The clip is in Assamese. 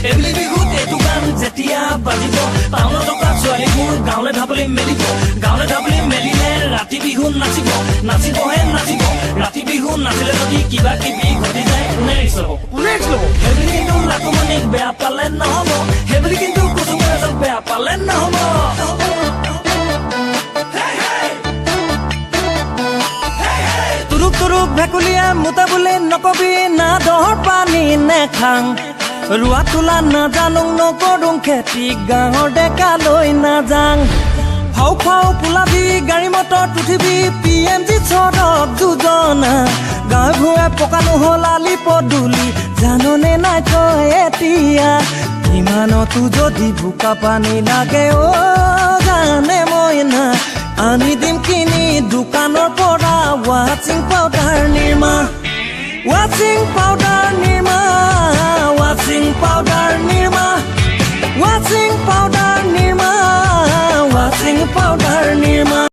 এইবুলি বিহুত এইটো গান যেতিয়া বাজিব টাউনত থকা ছোৱালীবোৰ গাঁৱলে ঢাপলি মেলিব গাঁৱলে ঢাপলি মেলিলে ৰাতি বিহু নাচিব নাচিবহে নাচিব ৰাতি বিহু নাচিলে যদি কিবা কিবি ঘটি যায় কোনে ৰিক্স ল'ব সেইবুলি কিন্তু লাকুমণিক বেয়া পালে নহ'ব সেইবুলি কিন্তু কুচুমৰাজক বেয়া পালে নহ'ব তুৰুক ভেকুলীয়া মোটা বুলি নকবি না দহৰ পানী নেখাং ৰোৱা তোলা নাজানো নকৰোঁ খেতি গাঁৱৰ ডেকালৈ নাযাং ফাও পোলাবি গাড়ী মটৰত উঠিবি PMG চৰক দুজনা গাঁৱে ভূঞে পকানো হ'ল আলি পদূলি জাননে নাই তই এতিয়া ইমানতো যদি বোকা পানী লাগে জানে মই না আনি দিম কিনি দোকানৰ পৰা ৱাচিং পাউডাৰ নিৰ্মা ৱাচিং পাউডাৰ নিৰ্মা